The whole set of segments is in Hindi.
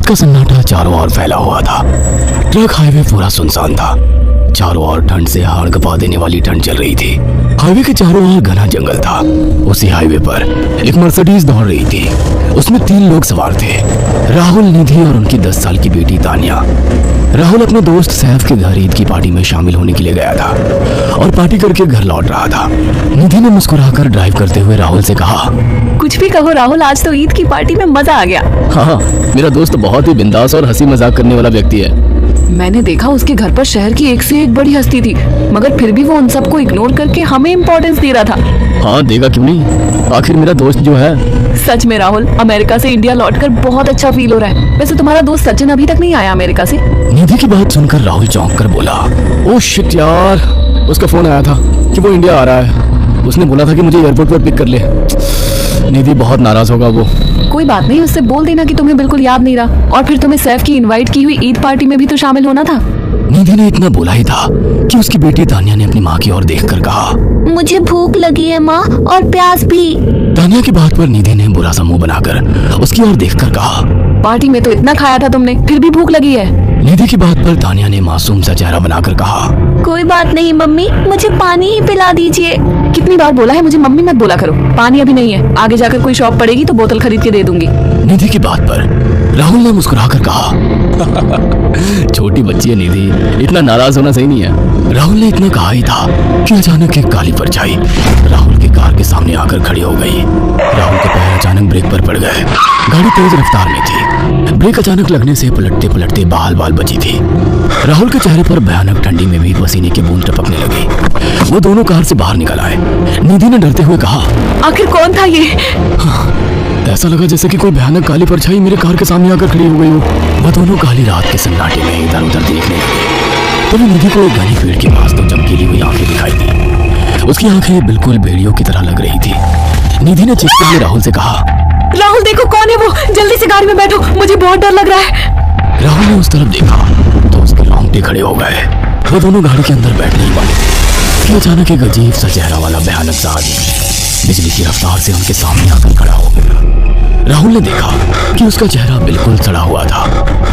का सन्नाटा चारों ओर फैला हुआ था। ट्रक हाईवे पूरा सुनसान था। चारों ओर ठंड से हाड़ कपा देने वाली ठंड चल रही थी। हाईवे के चारों ओर घना जंगल था। उसी हाईवे पर एक मर्सिडीज दौड़ रही थी। उसमें 3 लोग सवार थे, राहुल, निधि और उनकी 10 साल की बेटी तानिया। राहुल अपने दोस्त सैफ के घर ईद की पार्टी में शामिल होने के लिए गया था और पार्टी करके घर लौट रहा था। निधि ने मुस्कुराकर ड्राइव करते हुए राहुल से कहा, कुछ भी कहो राहुल, आज तो ईद की पार्टी में मजा आ गया। हाँ, मेरा दोस्त बहुत ही बिंदास और हंसी मजाक करने वाला व्यक्ति है। मैंने देखा उसके घर पर शहर की एक से एक बड़ी हस्ती थी, मगर फिर भी वो उन सबको इग्नोर करके हमें इम्पोर्टेंस दे रहा था। हाँ, देगा क्यों नहीं, आखिर मेरा दोस्त जो है। सच में राहुल, अमेरिका से इंडिया लौटकर बहुत अच्छा फील हो रहा है। वैसे तुम्हारा दोस्त सचिन अभी तक नहीं आया अमेरिका से? निधि की बात सुनकर राहुल चौंक कर बोला, ओह शिट यार, उसका फोन आया था कि वो इंडिया आ रहा है। उसने बोला था कि मुझे एयरपोर्ट पर पिक कर ले। निधि बहुत नाराज होगा वो। कोई बात नहीं, उससे बोल देना कि तुम्हें बिल्कुल याद नहीं रहा। और फिर तुम्हें सैफ की इनवाइट की हुई ईद पार्टी में भी तो शामिल होना था। निधि ने इतना बोला ही था कि उसकी बेटी तानिया ने अपनी माँ की ओर देखकर कहा, मुझे भूख लगी है माँ, और प्यास भी। तानिया की बात पर निधि ने बुरा सा मुंह बनाकर उसकी ओर देखकर कहा, पार्टी में तो इतना खाया था तुमने, फिर भी भूख लगी है। निधि की बात पर तानिया ने मासूम सा चेहरा बनाकर कहा, कोई बात नहीं मम्मी, मुझे पानी ही पिला दीजिए। कितनी बार बोला है मुझे मम्मी मत बोला करो। पानी अभी नहीं है, आगे जाकर कोई शॉप पड़ेगी तो बोतल खरीद के दे दूंगी। निधि की बात पर राहुल ने मुस्कुराकर कहा, छोटी बच्ची है निधि, इतना नाराज होना सही नहीं है। राहुल ने इतना कहा ही था कि अचानक एक काली परछाई राहुल की कार के सामने आकर खड़ी हो गई। राहुल के पैर अचानक ब्रेक पर पड़ गए। गाड़ी तेज रफ्तार में थी। ब्रेक अचानक लगने से पलटते पलटते बाल बाल बची थी। राहुल के चेहरे पर भयानक ठंडी में भी पसीने की बूंद टपकने लगी। वो दोनों कार से बाहर निकल आए। निधि ने डरते हुए कहा, आखिर कौन था ये? ऐसा लगा जैसे कि कोई भयानक काली परछाई मेरे कार के सामने आकर खड़ी हो गई हो। वह दोनों काली रात के सन्नाटे में इधर उधर देखने लगे। तभी निधि को एक घनी पेड़ के पास दो चमकीली हुई आंखें दिखाई दी। उसकी आंखें बिल्कुल भेड़ियों की तरह लग रही थी। निधि ने चीखते हुए राहुल से कहा, राहुल देखो कौन है वो, जल्दी से गाड़ी में बैठो, मुझे बहुत डर लग रहा है। राहुल ने उस तरफ देखा तो उसके रोंगटे खड़े हो गए। वो दोनों गाड़ी के अंदर बैठने ही वाले कि अचानक एक अजीब सा चेहरा वाला भयानक सा आदमी बिजली की रफ्तार से उनके सामने आकर खड़ा हो गया। राहुल ने देखा कि उसका चेहरा बिल्कुल सड़ा हुआ था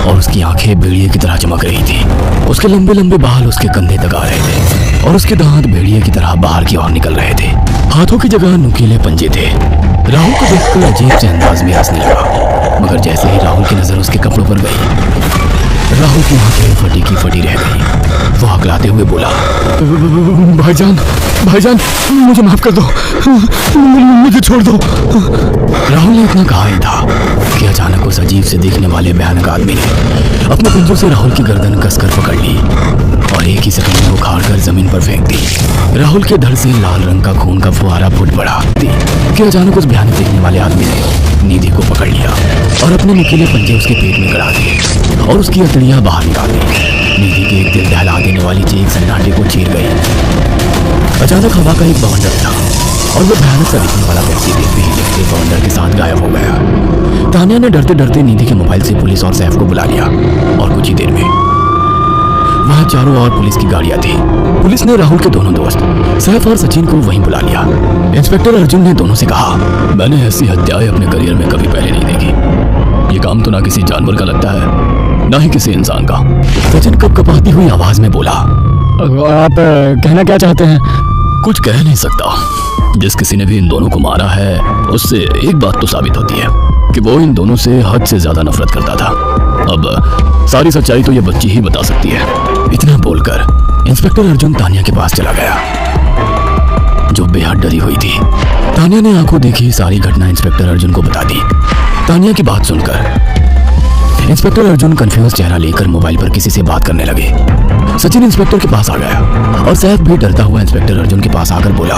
और उसकी आंखें भेड़िए की तरह चमक रही थी। उसके लंबे लंबे बाल उसके कंधे तक आ रहे थे और उसके दांत भेड़िए की तरह बाहर की ओर निकल रहे थे। हाथों की जगह नुकीले पंजे थे। राहुल को देखकर अजीब से अंदाज में हंसने लगा, मगर जैसे ही राहुल की नजर उसके कपड़ों पर गई, राहुल की आंखें फटी की फटी रह गई। वो हकलाते हुए बोला, भाईजान, भाईजान, मुझे माफ कर दो, मुझे छोड़ दो। राहुल ने इतना कहा ही था कि अचानक उस अजीब से दिखने वाले भयानक आदमी ने अपने पंजों से राहुल की गर्दन कसकर पकड़ ली और एक ही सेकंड में उखाड़ कर जमीन पर फेंक दी। राहुल के धड़ से लाल रंग का खून का फुहारा फूट पड़ा कि अचानक उस भयानक दिखने वाले आदमी ने निधि को पकड़ लिया और अपने नुकीले पंजे उसके पेट में गड़ा दिए और उसकी अतड़ियां बाहर निकाल दी। निधि के एक दिल दहला देने वाली चीख सन्नाटे को चीर गई। अचानक हवा का एक बवंडर था और वो भयानक सा दिखने वाला व्यक्ति देखते ही देखते बवंडर के साथ गायब हो गया। तानिया ने डरते डरते निधि के मोबाइल से पुलिस और सैफ को बुला लिया और कुछ ही देर में वहाँ चारों ओर पुलिस की गाड़ियां थी। पुलिस ने राहुल के दोनों दोस्त सैफ और सचिन को वहीं बुला लिया। इंस्पेक्टर अर्जुन ने दोनों से कहा, मैंने ऐसी हत्याएं अपने करियर में कभी पहले नहीं देखी। ये काम तो ना किसी जानवर का लगता है, ना ही किसी इंसान का। सचिन कपकपाती हुई आवाज में बोला, आप कहना क्या चाहते हैं? कुछ कह नहीं सकता। जिस किसी ने भी इन दोनों को मारा है उससे एक बात तो साबित होती है कि वो इन दोनों से हद से ज्यादा नफरत करता था। अब सारी सच्चाई तो ये बच्ची ही बता सकती है। इतना बोलकर इंस्पेक्टर अर्जुन तानिया के पास चला गया, जो बेहद डरी हुई थी। तानिया ने आंखों देखी सारी घटना इंस्पेक्टर अर्जुन को बता दी। तानिया की बात सुनकर इंस्पेक्टर अर्जुन कंफ्यूज चेहरा लेकर मोबाइल पर किसी से बात करने लगे। सचिन इंस्पेक्टर के पास आ गया और सैफ भी डरता हुआ इंस्पेक्टर अर्जुन के पास आकर बोला,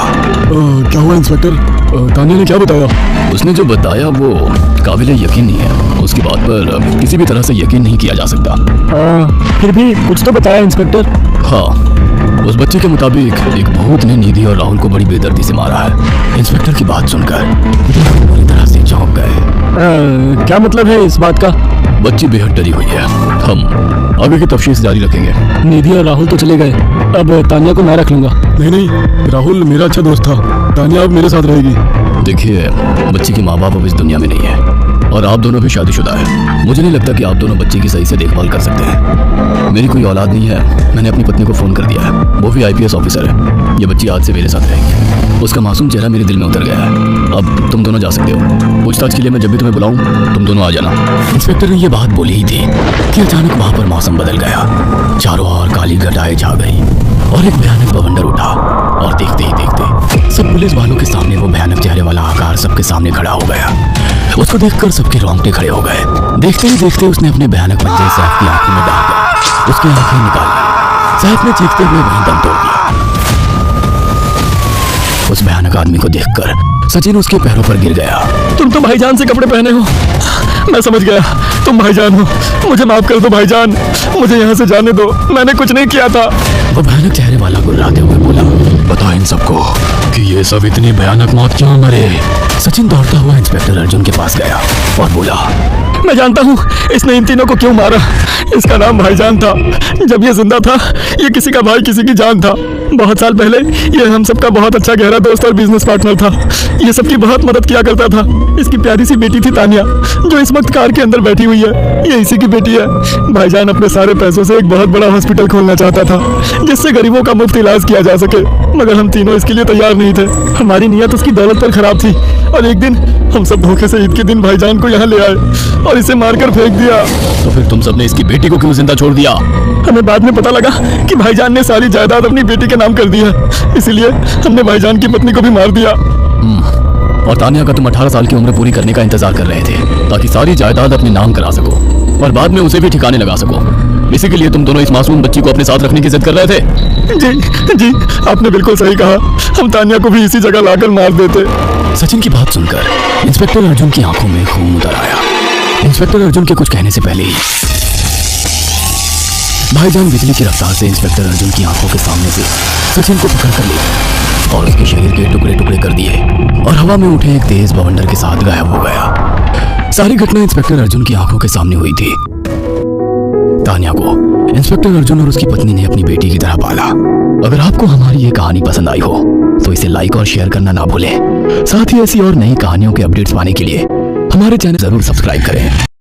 क्या हुआ इंस्पेक्टर? तानिया ने क्या बताया? उसने जो बताया वो काबिल यकीन नहीं है। उसकी बात पर किसी भी तरह से यकीन नहीं किया जा सकता। फिर भी कुछ तो बताया इंस्पेक्टर। हाँ, उस बच्चे के मुताबिक एक भूत ने निधि और राहुल को बड़ी बेदर्दी से मारा है। इंस्पेक्टर की बात सुनकर पूरी तरह से चौंक गए। क्या मतलब है इस बात का? बच्ची बेहद डरी हुई है। हम आगे की तफ्तीश जारी रखेंगे। निधि और राहुल तो चले गए, अब तानिया को मैं रख लूंगा। नहीं, राहुल मेरा अच्छा दोस्त था। तानिया अब मेरे साथ रहेगी। देखिए, बच्ची के माँ बाप अब इस दुनिया में नहीं है और आप दोनों भी शादीशुदा है। मुझे नहीं लगता कि आप दोनों बच्चे की सही से देखभाल कर सकते हैं। मेरी कोई औलाद नहीं है। मैंने अपनी पत्नी को फोन कर दिया है, वो भी IPS ऑफिसर है। ये बच्ची आज से मेरे साथ रहेगी। उसका मासूम चेहरा मेरे दिल में उतर गया है। अब तुम दोनों जा सकते हो। पूछताछ के लिए मैं जब भी तुम्हें बुलाऊं तुम दोनों आ जाना। इंस्पेक्टर ने ये बात बोली ही थी कि अचानक वहां पर मौसम बदल गया। चारों ओर काली घटाएं छा गई और एक भयानक बवंडर उठा। और देखते ही देखते सब पुलिस वालों के सामने वो भयानक चेहरे वाला आकार सबके सामने खड़ा हो गया। उसको देखकर सबके रोंगटे खड़े हो गए। देखते ही देखते उसने अपने भयानक पंजे सैफ की आंखों में डालकर उसकी आंखें निकाल ली। सैफ ने चीखते हुए वहीं दम तोड़ दिया। उस भयानक आदमी को देखकर सचिन उसके पैरों पर गिर गया। तुम तो भाईजान से कपड़े पहने हो। मैं समझ गया तुम भाईजान हो। मुझे माफ कर दो भाईजान, मुझे यहाँ से जाने दो, मैंने कुछ नहीं किया था। वो भयानक चेहरे वाला गुर्राते हुए बोला, बता इन सबको कि ये सब इतनी भयानक मौत क्यों मरे। सचिन दौड़ता हुआ इंस्पेक्टर अर्जुन के पास गया और बोला, मैं जानता हूँ इसने इन तीनों को क्यों मारा। इसका नाम भाईजान था। जब ये जिंदा था ये किसी का भाई किसी की जान था। बहुत साल पहले ये हम सबका बहुत अच्छा गहरा दोस्त और बिजनेस पार्टनर था। ये सबकी बहुत मदद किया करता था। इसकी प्यारी सी बेटी थी तानिया, जो इस वक्त कार के अंदर बैठी हुई है। ये इसी की बेटी है। भाईजान अपने सारे पैसों से एक बहुत बड़ा हॉस्पिटल खोलना चाहता था जिससे गरीबों का मुफ्त इलाज किया जा सके, मगर हम तीनों इसके लिए तैयार नहीं थे। हमारी नीयत उसकी दौलत पर खराब थी और एक दिन हम सब धोखे से ईद के दिन भाईजान को यहाँ ले आए और इसे मारकर फेंक दिया। तो फिर तुम सबने इसकी बेटी को क्यों जिंदा छोड़ दिया? हमें बाद में पता लगा कि भाईजान ने सारी जायदाद अपनी बेटी के नाम कर दी है, इसलिए हमने भाईजान की पत्नी को भी मार दिया। और तानिया का तुम 18 साल की उम्र पूरी करने का इंतजार कर रहे थे ताकि सारी जायदाद अपने नाम करा सको और बाद में उसे भी ठिकाने लगा सको। इसी के लिए तुम दोनों इस मासूम बच्ची को अपने साथ रखने की जिद कर रहे थे। जी आपने बिल्कुल सही कहा। हम तानिया को भी इसी जगह लाकर मार देते। सचिन की बात सुनकर इंस्पेक्टर अर्जुन की आंखों में खून उतर आया। इंस्पेक्टर अर्जुन के कुछ कहने से पहले ही भाईजान बिजली की रफ्तार से इंस्पेक्टर अर्जुन की आंखों के सामने से सचिन को पकड़ कर ले गया और उसके शरीर के टुकड़े टुकड़े कर दिए और हवा में उठे एक तेज बवंडर के साथ गायब हो गया। सारी घटना इंस्पेक्टर अर्जुन की आंखों के सामने हुई थी। तानिया को इंस्पेक्टर अर्जुन और उसकी पत्नी ने अपनी बेटी की तरह पाला। अगर आपको हमारी ये कहानी पसंद आई हो तो इसे लाइक और शेयर करना ना भूलें। साथ ही ऐसी और नई कहानियों के अपडेट्स पाने के लिए हमारे चैनल जरूर सब्सक्राइब करें।